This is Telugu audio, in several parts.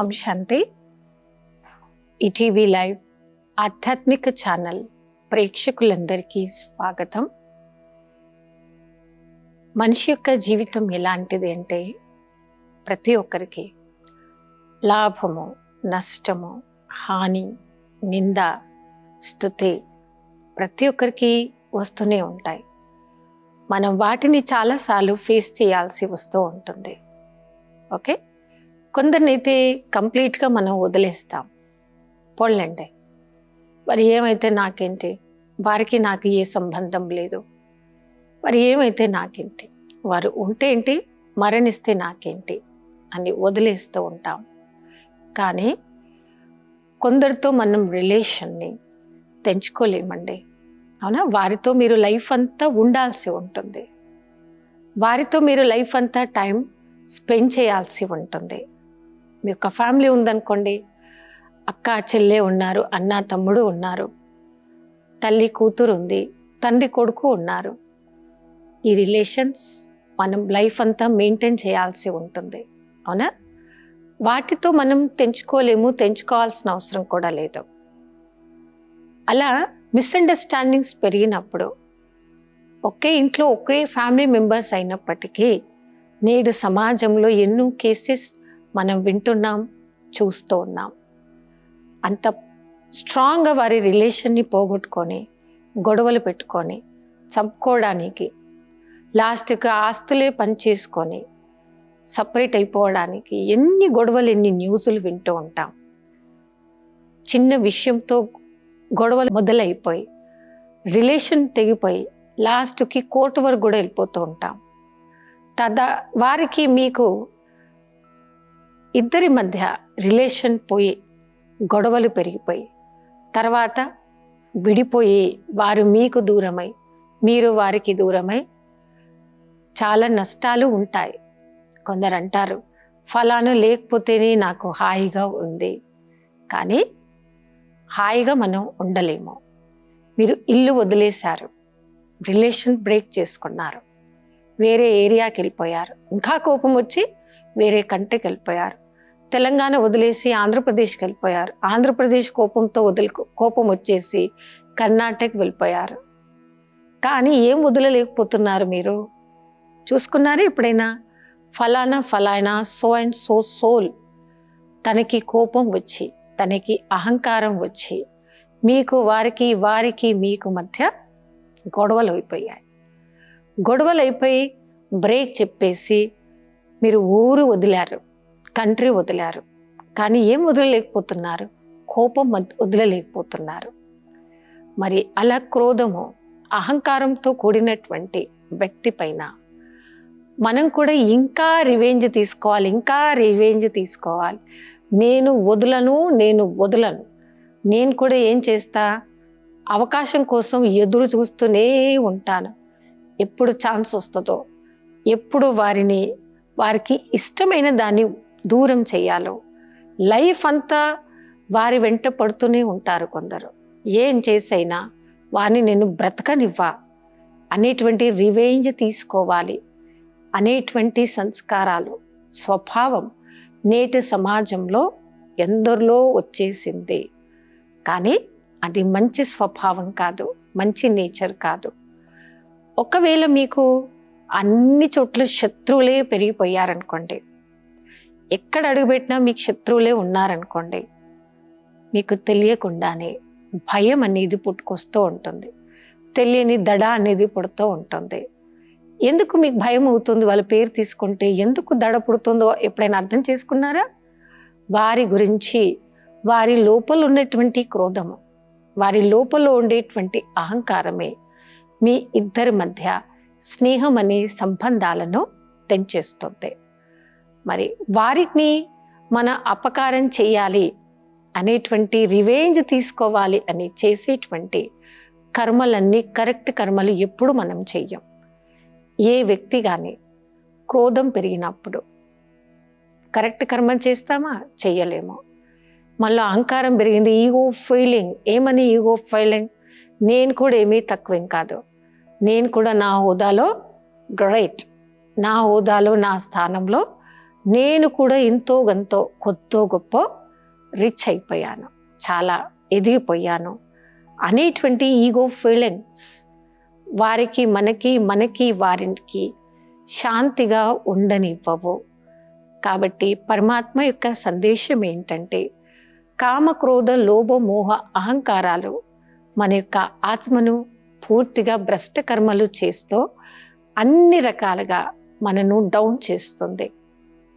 ఓం శాంతి. ఈటీవీ లైవ్ ఆధ్యాత్మిక ఛానల్ ప్రేక్షకులందరికీ స్వాగతం. మనిషి యొక్క జీవితం ఎలాంటిది అంటే ప్రతి ఒక్కరికి లాభము, నష్టము, హాని, నింద, స్తుతి ప్రతి ఒక్కరికి వస్తూనే ఉంటాయి. మనం వాటిని చాలాసార్లు ఫేస్ చేయాల్సి వస్తూ ఉంటుంది. ఓకే, కొందరినైతే కంప్లీట్గా మనం వదిలేస్తాం. పోన్లేండి, మరి ఏమైతే నాకేంటి, వారికి నాకు ఏ సంబంధం లేదు, మరి ఏమైతే నాకేంటి, వారు ఉంటే ఏంటి, మరణిస్తే నాకేంటి అని వదిలేస్తూ ఉంటాం. కానీ కొందరితో మనం రిలేషన్ని తెంచుకోలేమండి, అవునా? వారితో మీరు లైఫ్ అంతా ఉండాల్సి ఉంటుంది, వారితో మీరు లైఫ్ అంతా టైం స్పెండ్ చేయాల్సి ఉంటుంది. మీ యొక్క ఫ్యామిలీ ఉందనుకోండి, అక్క చెల్లె ఉన్నారు, అన్న తమ్ముడు ఉన్నారు, తల్లి కూతురు ఉంది, తండ్రి కొడుకు ఉన్నారు. ఈ రిలేషన్స్ మనం లైఫ్ అంతా మెయింటైన్ చేయాల్సి ఉంటుంది, అవునా? వాటితో మనం తెంచుకోలేము, తెంచుకోవాల్సిన అవసరం కూడా లేదు. అలా మిస్అండర్స్టాండింగ్స్ పెరిగినప్పుడు ఒకే ఇంట్లో ఒకే ఫ్యామిలీ మెంబర్స్ అయినప్పటికీ నేడు సమాజంలో ఎన్నో కేసెస్ మనం వింటున్నాం, చూస్తూ ఉన్నాం. అంత స్ట్రాంగ్గా వారి రిలేషన్ని పోగొట్టుకొని గొడవలు పెట్టుకొని చంపుకోవడానికి, లాస్ట్కి ఆస్తులే పనిచేసుకొని సపరేట్ అయిపోవడానికి ఎన్ని గొడవలు, ఎన్ని న్యూస్లు వింటూ ఉంటాం. చిన్న విషయంతో గొడవలు మొదలైపోయి రిలేషన్ తెగిపోయి లాస్ట్కి కోర్టు వరకు కూడా వెళ్ళిపోతూ ఉంటాం. వారికి మీకు ఇద్దరి మధ్య రిలేషన్ పోయి గొడవలు పెరిగిపోయి తర్వాత విడిపోయి వారు మీకు దూరమై మీరు వారికి దూరమై చాలా నష్టాలు ఉంటాయి. కొందరు అంటారు, ఫలానా లేకపోతేనే నాకు హాయిగా ఉంది. కానీ హాయిగా మనం ఉండలేము. మీరు ఇల్లు వదిలేశారు, రిలేషన్ బ్రేక్ చేసుకున్నారు, వేరే ఏరియాకి వెళ్ళిపోయారు, ఇంకా కోపం వచ్చి వేరే కంట్రీకి వెళ్ళిపోయారు. తెలంగాణ వదిలేసి ఆంధ్రప్రదేశ్కి వెళ్ళిపోయారు, ఆంధ్రప్రదేశ్ కోపం వచ్చేసి కర్ణాటక వెళ్ళిపోయారు. కానీ ఏం వదలలేకపోతున్నారు మీరు? చూసుకున్నారు ఎప్పుడైనా? ఫలానా సో అండ్ సో సోల్ తనకి కోపం వచ్చి, తనకి అహంకారం వచ్చి మీకు వారికి మీకు మధ్య గొడవలు అయిపోయాయి. గొడవలు అయిపోయి బ్రేక్ చెప్పేసి మీరు ఊరు వదిలారు, కంట్రీ వదిలారు. కానీ ఏం వదలలేకపోతున్నారు? కోపం వదలలేకపోతున్నారు. మరి అలా క్రోధము, అహంకారంతో కూడినటువంటి వ్యక్తి పైన మనం కూడా ఇంకా రివెంజ్ తీసుకోవాలి. నేను వదలను. నేను కూడా ఏం చేస్తా, అవకాశం కోసం ఎదురు చూస్తూనే ఉంటాను. ఎప్పుడు ఛాన్స్ వస్తుందో, ఎప్పుడు వారికి ఇష్టమైన దాన్ని దూరం చేయాలో, లైఫ్ అంతా వారి వెంట పడుతూనే ఉంటారు. కొందరు ఏం చేసైనా వారిని నేను బ్రతకనివ్వా అనేటువంటి రివెంజ్ తీసుకోవాలి అనేటువంటి సంస్కారాలు, స్వభావం నేటి సమాజంలో ఎందరిలో వచ్చేసింది. కానీ అది మంచి స్వభావం కాదు, మంచి నేచర్ కాదు. ఒకవేళ మీకు అన్ని చోట్ల శత్రువులే పెరిగిపోయారనుకోండి, ఎక్కడ అడుగుపెట్టినా మీకు శత్రువులే ఉన్నారనుకోండి, మీకు తెలియకుండానే భయం అనేది పుట్టుకొస్తూ ఉంటుంది, తెలియని దడ అనేది పుడుతూ ఉంటుంది. ఎందుకు మీకు భయం అవుతుంది? వాళ్ళ పేరు తీసుకుంటే ఎందుకు దడ పుడుతుందో ఎప్పుడైనా అర్థం చేసుకున్నారా? వారి గురించి, వారి లోపల ఉన్నటువంటి క్రోధము, వారి లోపల ఉండేటువంటి అహంకారమే మీ ఇద్దరి మధ్య స్నేహం అనే సంబంధాలను తెంచేస్తుంది. మరి వారిని మన అపకారం చేయాలి అనేటువంటి, రివెంజ్ తీసుకోవాలి అని చేసేటువంటి కర్మలన్నీ కరెక్ట్ కర్మలు ఎప్పుడు మనం చెయ్యం. ఏ వ్యక్తి కానీ క్రోధం పెరిగినప్పుడు కరెక్ట్ కర్మ చేస్తామా? చెయ్యలేము. మళ్ళీ అహంకారం పెరిగింది, ఈగో ఫీలింగ్. ఏమని ఈగో ఫీలింగ్? నేను కూడా ఏమీ తక్కువేం కాదు, నేను కూడా నా హోదాలో గ్రేట్, నా హోదాలో నా స్థానంలో నేను కూడా ఎంతో గంతో కొద్దో గొప్ప రిచ్ అయిపోయాను, చాలా ఎదిగిపోయాను అనేటువంటి ఈగో ఫీలింగ్స్ వారికి మనకి వారికి శాంతిగా ఉండనివ్వవు. కాబట్టి పరమాత్మ యొక్క సందేశం ఏంటంటే, కామ క్రోధ లోభ మోహ అహంకారాలు మన యొక్క ఆత్మను పూర్తిగా భ్రష్ట కర్మలు చేస్తూ అన్ని రకాలుగా మనను డౌన్ చేస్తుంది.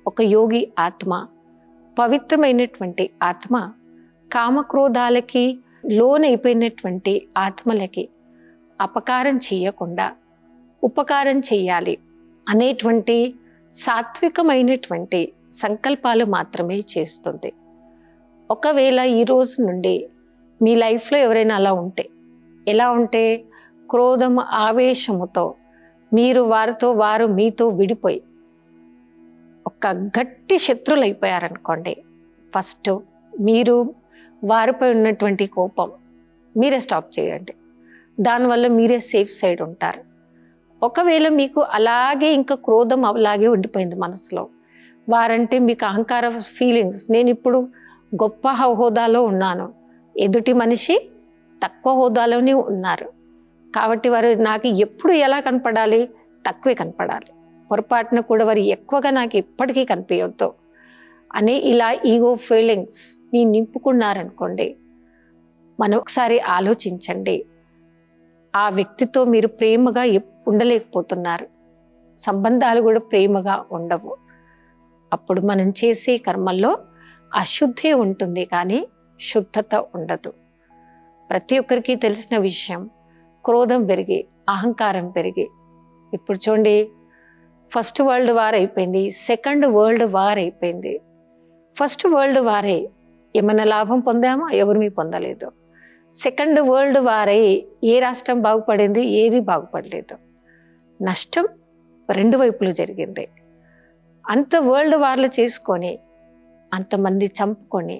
ఒక యోగి ఆత్మ, పవిత్రమైనటువంటి ఆత్మ కామక్రోధాలకి లోనైపోయినటువంటి ఆత్మలకి అపకారం చేయకుండా ఉపకారం చేయాలి అనేటువంటి సాత్వికమైనటువంటి సంకల్పాలు మాత్రమే చేస్తుంది. ఒకవేళ ఈ రోజు నుండి మీ లైఫ్లో ఎవరైనా అలా ఉంటే, ఎలా ఉంటే క్రోధం ఆవేశముతో మీరు వారితో వారు మీతో విడిపోయి ఒక గట్టి శత్రువులు అయిపోయారనుకోండి, ఫస్ట్ మీరు వారిపై ఉన్నటువంటి కోపం మీరే స్టాప్ చేయండి. దానివల్ల మీరే సేఫ్ సైడ్ ఉంటారు. ఒకవేళ మీకు అలాగే ఇంకా క్రోధం అలాగే ఉండిపోయింది మనసులో, వారంటే మీకు అహంకార ఫీలింగ్స్, నేను ఇప్పుడు గొప్ప హోదాలో ఉన్నాను, ఎదుటి మనిషి తక్కువ హోదాలోనే ఉన్నారు కాబట్టి వారు నాకు ఎప్పుడు ఎలా కనపడాలి, తక్కువే కనపడాలి, పొరపాటున కూడా వారు ఎక్కువగా నాకు ఎప్పటికీ కనిపించొద్దు అని ఇలా ఈగో ఫీలింగ్స్ ని నింపుకున్నారనుకోండి, మనం ఒకసారి ఆలోచించండి. ఆ వ్యక్తితో మీరు ప్రేమగా ఉండలేకపోతున్నారు, సంబంధాలు కూడా ప్రేమగా ఉండవు. అప్పుడు మనం చేసే కర్మల్లో అశుద్ధి ఉంటుంది కానీ శుద్ధత ఉండదు. ప్రతి ఒక్కరికి తెలిసిన విషయం, క్రోధం పెరిగి అహంకారం పెరిగి ఇప్పుడు చూడండి, ఫస్ట్ వరల్డ్ వార్ అయిపోయింది, సెకండ్ వరల్డ్ వార్ అయిపోయింది. ఫస్ట్ వరల్డ్ వారే ఏమైనా లాభం పొందామో, ఎవరిమీ పొందలేదు. సెకండ్ వరల్డ్ వారే ఏ రాష్ట్రం బాగుపడింది, ఏది బాగుపడలేదు. నష్టం రెండు వైపులు జరిగింది. అంత వరల్డ్ వార్లు చేసుకొని అంతమంది చంపుకొని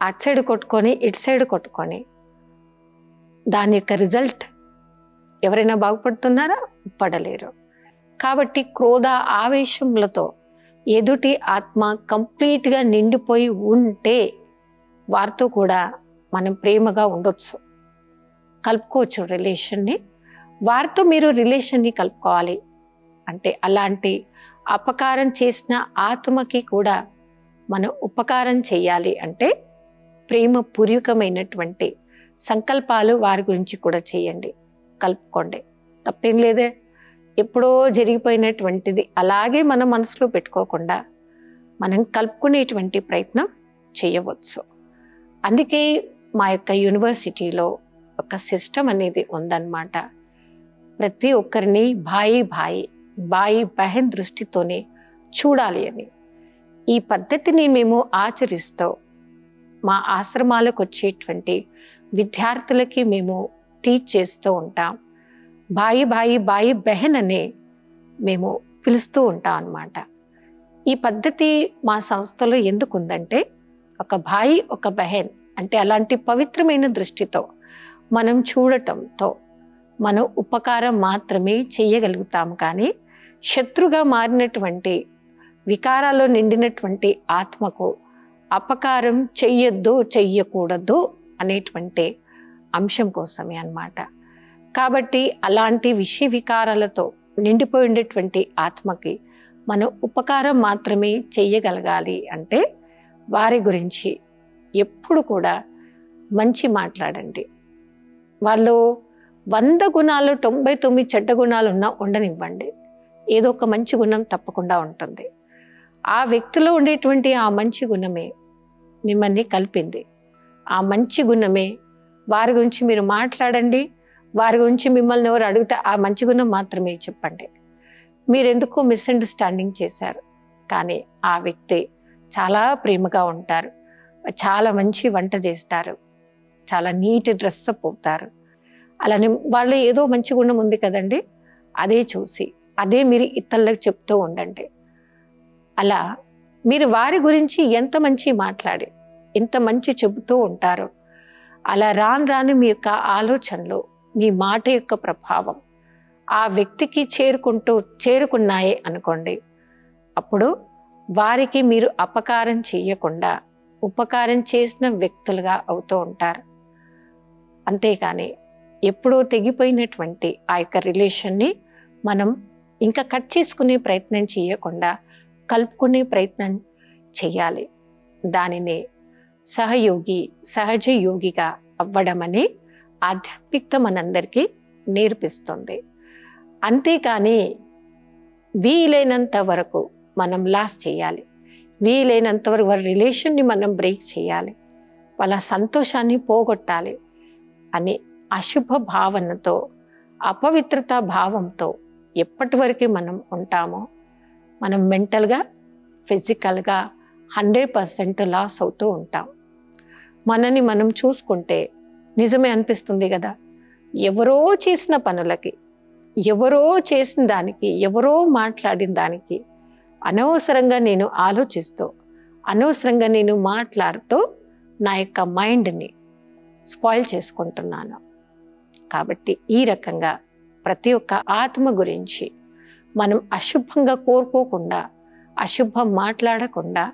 అటు సైడ్ కొట్టుకొని ఇటు సైడ్ కొట్టుకొని దాని యొక్క రిజల్ట్ ఎవరైనా బాగుపడుతున్నారా? పడలేరు. కాబట్టి క్రోధ ఆవేశములతో ఎదుటి ఆత్మ కంప్లీట్గా నిండిపోయి ఉంటే వారితో కూడా మనం ప్రేమగా ఉండొచ్చు, కలుపుకోవచ్చు రిలేషన్ని. వారితో మీరు రిలేషన్ని కలుపుకోవాలి అంటే, అలాంటి అపకారం చేసిన ఆత్మకి కూడా మనం ఉపకారం చేయాలి అంటే ప్రేమపూర్వకమైనటువంటి సంకల్పాలు వారి గురించి కూడా చేయండి, కలుపుకోండి, తప్పేం లేదే. ఎప్పుడో జరిగిపోయినటువంటిది అలాగే మన మనసులో పెట్టుకోకుండా మనం కలుపుకునేటువంటి ప్రయత్నం చేయవచ్చు. అందుకే మా యొక్క యూనివర్సిటీలో ఒక సిస్టమ్ అనేది ఉందన్నమాట. ప్రతి ఒక్కరిని బాయి బహన్ దృష్టితోనే చూడాలి అని. ఈ పద్ధతిని మేము ఆచరిస్తూ మా ఆశ్రమాలకు వచ్చేటువంటి విద్యార్థులకి మేము టీచ్ చేస్తూ ఉంటాం. బాయి బహన్ అనే మేము పిలుస్తూ ఉంటాం అన్నమాట. ఈ పద్ధతి మా సంస్థలో ఎందుకు ఉందంటే, ఒక భాయి ఒక బహన్ అంటే అలాంటి పవిత్రమైన దృష్టితో మనం చూడటంతో మనం ఉపకారం మాత్రమే చేయగలుగుతాం. కానీ శత్రుగా మారినటువంటి వికారాల్లో నిండినటువంటి ఆత్మకు అపకారం చెయ్యకూడదు అనేటువంటి అంశం కోసమే అన్నమాట. కాబట్టి అలాంటి విషయ వికారాలతో నిండిపోయి ఉండేటువంటి ఆత్మకి మనం ఉపకారం మాత్రమే చెయ్యగలగాలి అంటే వారి గురించి ఎప్పుడు కూడా మంచి మాట్లాడండి. వాళ్ళు 100 గుణాలు 99 చెడ్డ గుణాలు ఉన్నా ఉండనివ్వండి, ఏదో ఒక మంచి గుణం తప్పకుండా ఉంటుంది. ఆ వ్యక్తిలో ఉండేటువంటి ఆ మంచి గుణమే మిమ్మల్ని కలిపింది. ఆ మంచి గుణమే వారి గురించి మీరు మాట్లాడండి. వారి గురించి మిమ్మల్ని ఎవరు అడిగితే ఆ మంచి గుణం మాత్రమే చెప్పండి. మీరెందుకో మిస్అండర్స్టాండింగ్ చేశారు, కానీ ఆ వ్యక్తి చాలా ప్రేమగా ఉంటారు, చాలా మంచి వంట చేస్తారు, చాలా నీట్ డ్రెస్ అప్ అవుతారు. అలానే వాళ్ళు ఏదో మంచి గుణం ఉంది కదండి, అదే చూసి అదే మీరు ఇతరులకు చెప్తూ ఉండండి. అలా మీరు వారి గురించి ఎంత మంచి మాట్లాడి ఎంత మంచి చెబుతూ ఉంటారో, అలా రాను మీ యొక్క ఆలోచనలు, మీ మాట యొక్క ప్రభావం ఆ వ్యక్తికి చేరుకున్నాయి అనుకోండి, అప్పుడు వారికి మీరు అపకారం చేయకుండా ఉపకారం చేసిన వ్యక్తులుగా అవుతూ ఉంటారు. అంతేకాని ఎప్పుడో తెగిపోయినటువంటి ఆ యొక్క రిలేషన్ని మనం ఇంకా కట్ చేసుకునే ప్రయత్నం చేయకుండా కలుపుకునే ప్రయత్నం చేయాలి. దానినే సహయోగి, సహజ యోగిగా అవ్వడం అని ఆధ్యాత్మికత మనందరికీ నేర్పిస్తుంది. అంతేకాని వీలైనంత వరకు మనం లాస్ చేయాలి, వీలైనంత వరకు వారి రిలేషన్ని మనం బ్రేక్ చేయాలి, వాళ్ళ సంతోషాన్ని పోగొట్టాలి అని అశుభ భావనతో, అపవిత్రత భావంతో ఎప్పటి వరకు మనం ఉంటామో మనం మెంటల్గా, ఫిజికల్గా 100% లాస్ అవుతూ ఉంటాం. మనని మనం చూసుకుంటే నిజమే అనిపిస్తుంది కదా, ఎవరో చేసిన పనులకి, ఎవరో చేసిన దానికి, ఎవరో మాట్లాడిన దానికి అనవసరంగా నేను ఆలోచిస్తూ, అనవసరంగా నేను మాట్లాడుతూ నా యొక్క మైండ్ని స్పాయిల్ చేసుకుంటున్నాను. కాబట్టి ఈ రకంగా ప్రతి ఒక్క ఆత్మ గురించి మనం అశుభంగా కోరుకోకుండా, అశుభం మాట్లాడకుండా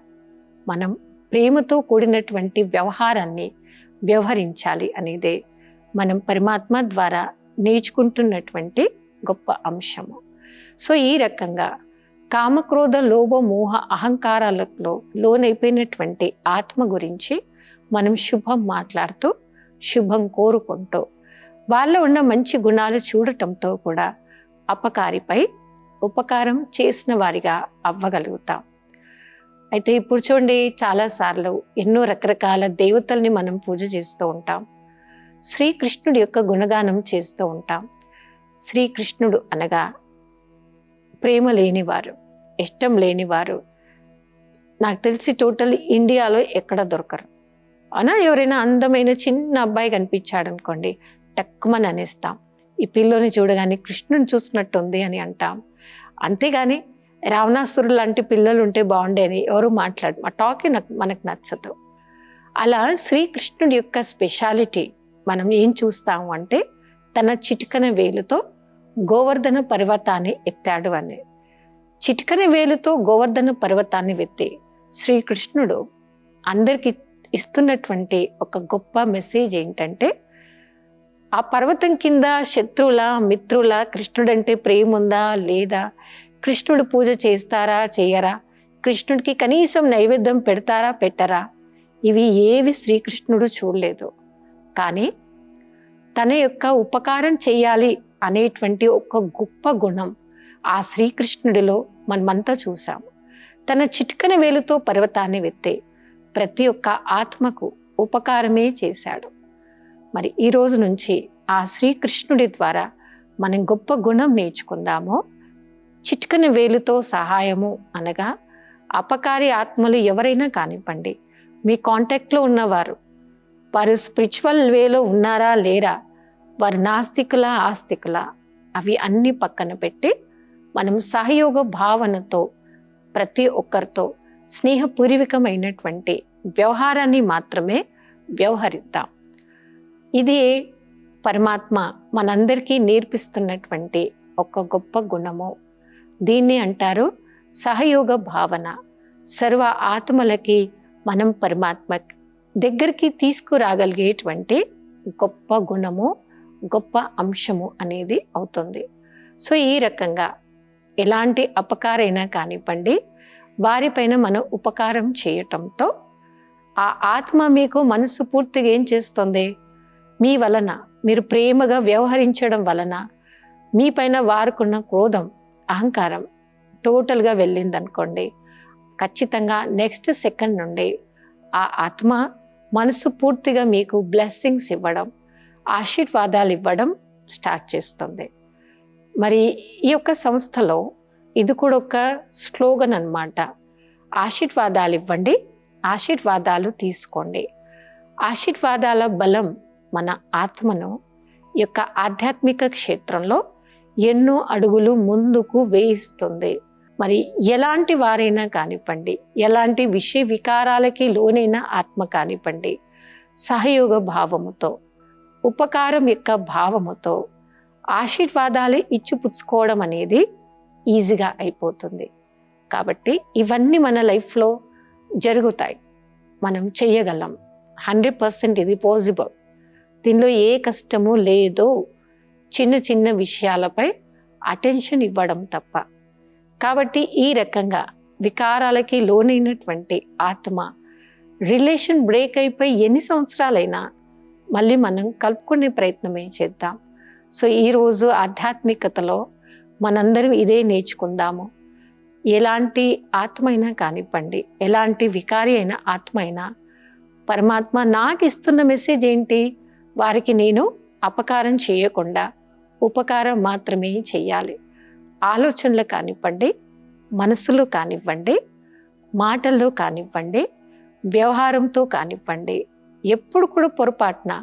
మనం ప్రేమతో కూడినటువంటి వ్యవహారాన్ని వ్యవహరించాలి అనేదే మనం పరమాత్మ ద్వారా నేర్చుకుంటున్నటువంటి గొప్ప అంశము. సో ఈ రకంగా కామక్రోధ లోభ మోహ అహంకారాలలో లోనైపోయినటువంటి ఆత్మ గురించి మనం శుభం మాట్లాడుతూ, శుభం కోరుకుంటూ, వాళ్ళలో ఉన్న మంచి గుణాలు చూడటంతో కూడా అపకారిపై ఉపకారం చేసిన వారిగా అవ్వగలుగుతాం. అయితే ఇప్పుడు చూడండి, చాలాసార్లు ఎన్నో రకరకాల దేవతల్ని మనం పూజ చేస్తూ ఉంటాం. శ్రీకృష్ణుడి యొక్క గుణగానం చేస్తూ ఉంటాం. శ్రీకృష్ణుడు అనగా ప్రేమ లేనివారు, ఇష్టం లేనివారు నాకు తెలిసి టోటల్ ఇండియాలో ఎక్కడ దొరకరు. అవునా? ఎవరైనా అందమైన చిన్న అబ్బాయి కనిపించాడు అనుకోండి, టక్కుమని అనేస్తాం, ఈ పిల్లోని చూడగానే కృష్ణుని చూసినట్టుంది అని అంటాం. అంతేగాని రావణాసురుడు లాంటి పిల్లలు ఉంటే బాగుండే అని ఎవరు మాట్లాడు, ఆ టాకే మనకు నచ్చదు. అలా శ్రీకృష్ణుడి యొక్క స్పెషాలిటీ మనం ఏం చూస్తాము అంటే, తన చిటికన వేలుతో గోవర్ధన పర్వతాన్ని ఎత్తాడు అని. చిటికన వేలుతో గోవర్ధన పర్వతాన్ని ఎత్తి శ్రీకృష్ణుడు అందరికి ఇస్తున్నటువంటి ఒక గొప్ప మెసేజ్ ఏంటంటే, ఆ పర్వతం కింద శత్రువుల మిత్రుల, కృష్ణుడంటే ప్రేమ ఉందా లేదా, కృష్ణుడు పూజ చేస్తారా చేయరా, కృష్ణుడికి కనీసం నైవేద్యం పెడతారా పెట్టరా, ఇవి ఏవి శ్రీకృష్ణుడు చూడలేదు. కానీ తన యొక్క ఉపకారం చేయాలి అనేటువంటి ఒక గొప్ప గుణం ఆ శ్రీకృష్ణుడిలో మనమంతా చూసాము. తన చిటికన వేలుతో పర్వతాన్ని వెత్తే ప్రతి ఒక్క ఆత్మకు ఉపకారమే చేశాడు. మరి ఈ రోజు నుంచి ఆ శ్రీకృష్ణుడి ద్వారా మనం గొప్ప గుణం నేర్చుకుందాము. చిటికన వేలుతో సహాయము అనగా, అపకారి ఆత్మలు ఎవరైనా కానివ్వండి, మీ కాంటాక్ట్లో ఉన్నవారు, వారు స్పిరిచువల్ వేలో ఉన్నారా లేరా, వారు నాస్తికులా ఆస్తికులా, అవి అన్ని పక్కన పెట్టి మనం సహయోగ భావనతో ప్రతి ఒక్కరితో స్నేహపూర్వకమైనటువంటి వ్యవహారాన్ని మాత్రమే వ్యవహరిద్దాం. ఇది పరమాత్మ మనందరికీ నేర్పిస్తున్నటువంటి ఒక గొప్ప గుణము. దీన్ని అంటారు సహయోగ భావన. సర్వ ఆత్మలకి మనం పరమాత్మ దగ్గరికి తీసుకురాగలిగేటువంటి గొప్ప గుణము, గొప్ప అంశము అనేది అవుతుంది. సో ఈ రకంగా ఎలాంటి అపకారైనా కానివ్వండి, వారిపైన మనం ఉపకారం చేయటంతో ఆ ఆత్మ మీకు మనసు పూర్తిగా ఏం చేస్తుంది, మీ వలన, మీరు ప్రేమగా వ్యవహరించడం వలన మీ పైన వారుకున్న క్రోధం, అహంకారం టోటల్గా వెళ్ళిందనుకోండి, ఖచ్చితంగా నెక్స్ట్ సెకండ్ నుండి ఆ ఆత్మ మనసు పూర్తిగా మీకు బ్లెస్సింగ్స్ ఇవ్వడం, ఆశీర్వాదాలు ఇవ్వడం స్టార్ట్ చేస్తుంది. మరి ఈ యొక్క సంస్థలో ఇది కూడా ఒక స్లోగన్ అన్నమాట. ఆశీర్వాదాలు ఇవ్వండి, ఆశీర్వాదాలు తీసుకోండి. ఆశీర్వాదాల బలం మన ఆత్మను ఈ యొక్క ఆధ్యాత్మిక క్షేత్రంలో ఎన్నో అడుగులు ముందుకు వేయిస్తుంది. మరి ఎలాంటి వారైనా కానివ్వండి, ఎలాంటి విషయ వికారాలకి లోనైన ఆత్మ కానివ్వండి, సహయోగ భావముతో, ఉపకారం యొక్క భావముతో ఆశీర్వాదాలు ఇచ్చిపుచ్చుకోవడం అనేది ఈజీగా అయిపోతుంది. కాబట్టి ఇవన్నీ మన లైఫ్లో జరుగుతాయి, మనం చెయ్యగలం. 100% ఇది పాసిబుల్. దీనిలో ఏ కష్టము లేదు. చిన్న చిన్న విషయాలపై అటెన్షన్ ఇవ్వడం తప్ప. కాబట్టి ఈ రకంగా వికారాలకి లోనైనటువంటి ఆత్మ రిలేషన్ బ్రేక్ అయిపోయి ఎన్ని సంవత్సరాలైనా మళ్ళీ మనం కలుపుకునే ప్రయత్నమే చేద్దాం. సో ఈరోజు ఆధ్యాత్మికతలో మనందరం ఇదే నేర్చుకుందాము. ఎలాంటి ఆత్మ అయినా కానివ్వండి, ఎలాంటి వికారి అయిన ఆత్మ అయినా, పరమాత్మ నాకు ఇస్తున్న మెసేజ్ ఏంటి? వారికి నేను అపకారం చేయకుండా ఉపకారం మాత్రమే చెయ్యాలి. ఆలోచనలు కానివ్వండి, మనసులో కానివ్వండి, మాటల్లో కానివ్వండి, వ్యవహారంతో కానివ్వండి, ఎప్పుడు కూడా పొరపాటున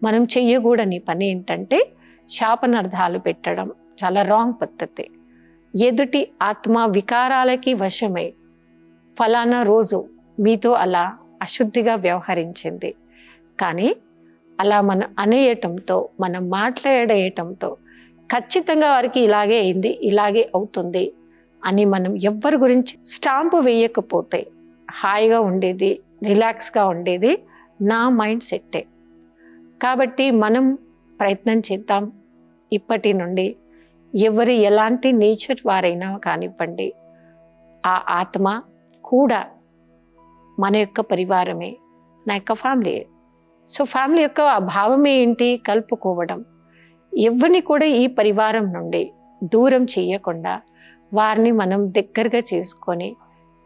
మనం చెయ్యకూడని పని ఏంటంటే శాపనార్థాలు పెట్టడం. చాలా రాంగ్ పద్ధతి. ఎదుటి ఆత్మ వికారాలకి వశమై ఫలానా రోజు మీతో అలా అశుద్ధిగా వ్యవహరించింది, కానీ అలా మనం అనేయటంతో, మనం మాట్లాడేయటంతో ఖచ్చితంగా వారికి ఇలాగే అయింది, ఇలాగే అవుతుంది అని మనం ఎవ్వరి గురించి స్టాంపు వేయకపోతే హాయిగా ఉండేది, రిలాక్స్గా ఉండేది నా మైండ్ సెట్టే. కాబట్టి మనం ప్రయత్నం చేద్దాం. ఇప్పటి నుండి ఎవరు ఎలాంటి నేచర్ వారైనా కానివ్వండి, ఆ ఆత్మ కూడా మన యొక్క పరివారమే, నా యొక్క ఫ్యామిలీ. సో ఫ్యామిలీ యొక్క ఆ భావమే ఏంటి? కలుపుకోవడం. ఎవరిని కూడా ఈ పరివారం నుండి దూరం చేయకుండా వారిని మనం దగ్గరగా చేసుకొని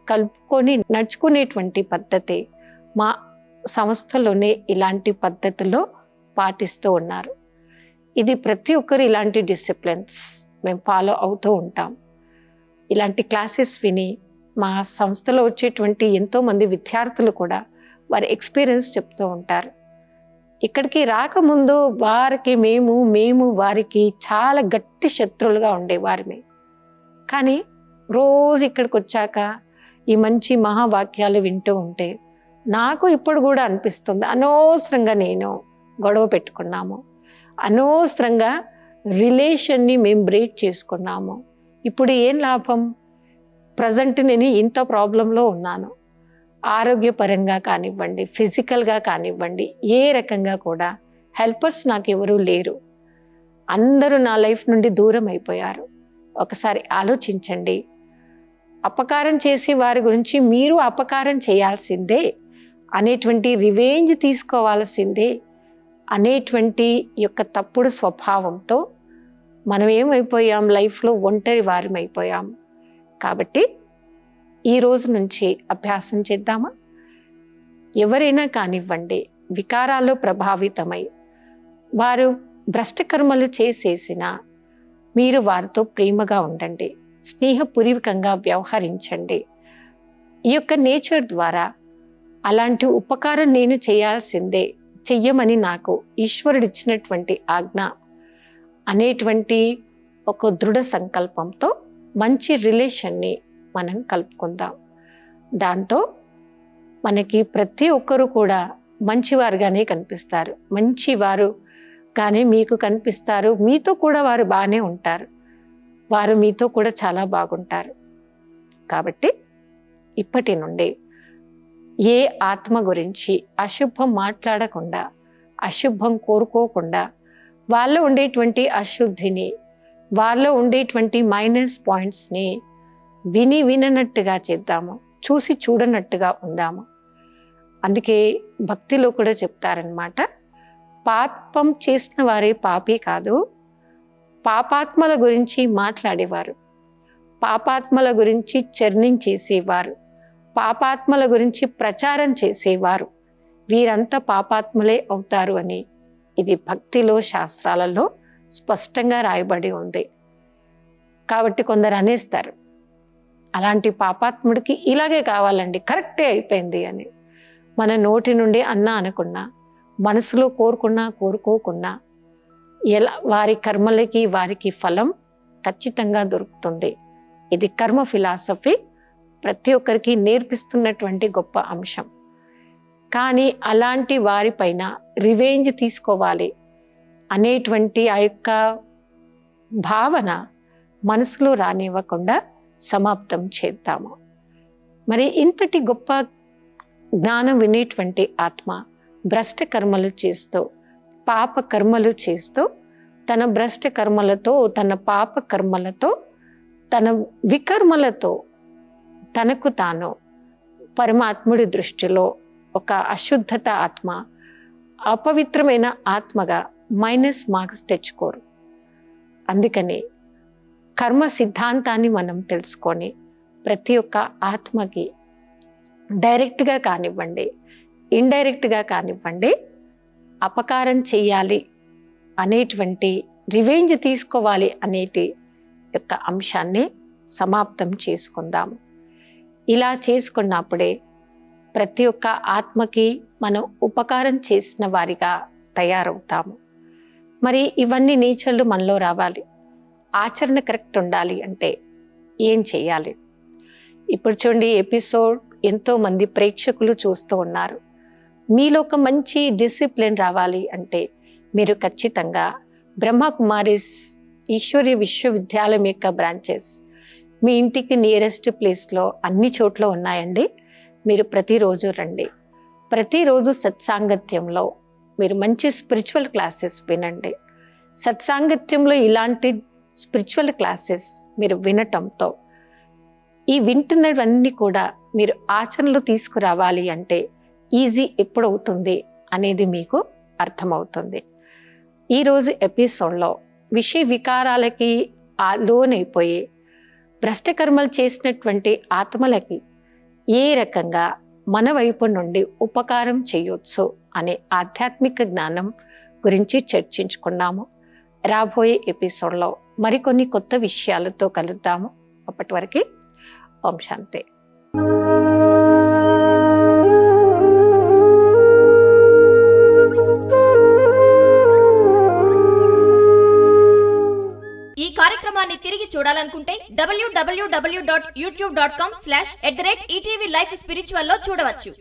కలుపుకొని నడుచుకునేటువంటి పద్ధతి మా సంస్థలోనే ఇలాంటి పద్ధతుల్లో పాటిస్తూ ఉన్నారు. ఇది ప్రతి ఒక్కరు ఇలాంటి డిసిప్లిన్స్ మేము ఫాలో అవుతూ ఉంటాం. ఇలాంటి క్లాసెస్ విని మా సంస్థలో వచ్చేటువంటి ఎంతోమంది విద్యార్థులు కూడా వారి ఎక్స్పీరియన్స్ చెప్తూ ఉంటారు. ఇక్కడికి రాకముందు వారికి మేము వారికి చాలా గట్టి శత్రువులుగా ఉండేవారిమే. కానీ రోజు ఇక్కడికి వచ్చాక ఈ మంచి మహావాక్యాలు వింటూ ఉంటే నాకు ఇప్పుడు కూడా అనిపిస్తుంది, అనవసరంగా నేను గొడవ పెట్టుకున్నాము, అనవసరంగా రిలేషన్ని మేము బ్రేక్ చేసుకున్నాము. ఇప్పుడు ఏం లాభం? ప్రజెంట్ నేను ఇంత ప్రాబ్లంలో ఉన్నాను. ఆరోగ్యపరంగా కానివ్వండి, ఫిజికల్గా కానివ్వండి, ఏ రకంగా కూడా హెల్పర్స్ నాకు ఎవరూ లేరు. అందరూ నా లైఫ్ నుండి దూరం అయిపోయారు. ఒకసారి ఆలోచించండి. అపకారం చేసే వారి గురించి మీరు అపకారం చేయాల్సిందే అనేటువంటి రివెంజ్ తీసుకోవాల్సిందే అనేటువంటి యొక్క తప్పుడు స్వభావంతో మనం ఏమైపోయాం? లైఫ్లో ఒంటరి వారం అయిపోయాం. కాబట్టి ఈ రోజు నుంచి అభ్యాసం చేద్దామా? ఎవరైనా కానివ్వండి, వికారాల్లో ప్రభావితమై వారు భ్రష్టకర్మలు చేసేసిన మీరు వారితో ప్రేమగా ఉండండి, స్నేహపూర్వకంగా వ్యవహరించండి. ఈ యొక్క నేచర్ ద్వారా అలాంటి ఉపకారం నేను చేయాల్సిందే, చెయ్యమని నాకు ఈశ్వరుడు ఇచ్చినటువంటి ఆజ్ఞ అనేటువంటి ఒక దృఢ సంకల్పంతో మంచి రిలేషన్ని మనం కలుపుకుందాం. దాంతో మనకి ప్రతి ఒక్కరు కూడా మంచివారుగానే కనిపిస్తారు, మంచివారు కానీ మీకు కనిపిస్తారు. మీతో కూడా వారు బాగానే ఉంటారు, వారు మీతో కూడా చాలా బాగుంటారు. కాబట్టి ఇప్పటి నుండి ఏ ఆత్మ గురించి అశుభం మాట్లాడకుండా, అశుభం కోరుకోకుండా, వాళ్ళలో ఉండేటువంటి అశుద్ధిని, వాళ్ళలో ఉండేటువంటి మైనస్ పాయింట్స్ని విననట్టుగా చేద్దాము, చూసి చూడనట్టుగా ఉందాము. అందుకే భక్తిలో కూడా చెప్తారనమాట, పాపం చేసిన వారే పాపి కాదు, పాపాత్మల గురించి మాట్లాడేవారు, పాపాత్మల గురించి చర్నింగ్ చేసేవారు, పాపాత్మల గురించి ప్రచారం చేసేవారు, వీరంతా పాపాత్మలే అవుతారు అని ఇది భక్తిలో శాస్త్రాలలో స్పష్టంగా రాయబడి ఉంది. కాబట్టి కొందరు అనేస్తారు, అలాంటి పాపాత్ముడికి ఇలాగే కావాలండి, కరెక్టే అయిపోయింది అని. మన నోటి నుండి అన్నా అనుకున్నా, మనసులో కోరుకోకున్నా ఎలా వారి కర్మలకి వారికి ఫలం ఖచ్చితంగా దొరుకుతుంది. ఇది కర్మ ఫిలాసఫీ ప్రతి ఒక్కరికి నేర్పిస్తున్నటువంటి గొప్ప అంశం. కానీ అలాంటి వారిపైన రివెంజ్ తీసుకోవాలి అనేటువంటి ఆ యొక్క భావన మనసులో రానివ్వకుండా సమాప్తం చేద్దాము. మరి ఇంతటి గొప్ప జ్ఞానం వినేటువంటి ఆత్మ భ్రష్ట కర్మలు చేస్తూ, పాప కర్మలు చేస్తూ, తన భ్రష్ట కర్మలతో, తన పాప కర్మలతో, తన వికర్మలతో తనకు తాను పరమాత్ముడి దృష్టిలో ఒక అశుద్ధత ఆత్మ, అపవిత్రమైన ఆత్మగా మైనస్ మార్క్స్ తెచ్చుకోరు. అందుకని కర్మ సిద్ధాంతాన్ని మనం తెలుసుకొని ప్రతి ఒక్క ఆత్మకి డైరెక్ట్గా కానివ్వండి, ఇండైరెక్ట్గా కానివ్వండి, అపకారం చెయ్యాలి అనేటువంటి, రివెంజ్ తీసుకోవాలి అనేటి యొక్క అంశాన్ని సమాప్తం చేసుకుందాము. ఇలా చేసుకున్నప్పుడే ప్రతి ఒక్క ఆత్మకి మనం ఉపకారం చేసిన వారిగా తయారవుతాము. మరి ఇవన్నీ నేచర్లు మనలో రావాలి, ఆచరణ కరెక్ట్ ఉండాలి అంటే ఏం చేయాలి? ఇప్పుడు చూడండి, ఎపిసోడ్ ఎంతో మంది ప్రేక్షకులు చూస్తూ ఉన్నారు. మీలో ఒక మంచి డిసిప్లిన్ రావాలి అంటే మీరు ఖచ్చితంగా బ్రహ్మకుమారిస్ ఈశ్వర్య విశ్వవిద్యాలయం యొక్క బ్రాంచెస్ మీ ఇంటికి నియరెస్ట్ ప్లేస్లో అన్ని చోట్ల ఉన్నాయండి. మీరు ప్రతిరోజు రండి. ప్రతిరోజు సత్సాంగత్యంలో మీరు మంచి స్పిరిచువల్ క్లాసెస్ వినండి. సత్సాంగత్యంలో ఇలాంటి స్పిరిచువల్ క్లాసెస్ మీరు వినటంతో ఈ వింటున్నవన్నీ కూడా మీరు ఆచరణలో తీసుకురావాలి అంటే ఈజీ ఎప్పుడవుతుంది అనేది మీకు అర్థమవుతుంది. ఈరోజు ఎపిసోడ్లో విషయ వికారాలకి లోనైపోయి భ్రష్టకర్మలు చేసినటువంటి ఆత్మలకి ఏ రకంగా మన వైపు నుండి ఉపకారం చేయొచ్చు అనే ఆధ్యాత్మిక జ్ఞానం గురించి చర్చించుకున్నాము. రాబోయే ఎపిసోడ్లో మరికొన్ని కొత్త విషయాలతో కలుద్దాము. అప్పటి వరకు ఓం శాంతి. ఈ కార్యక్రమాన్ని తిరిగి చూడాలనుకుంటే www.youtube.com/@ETV Life Spiritual లో చూడవచ్చు.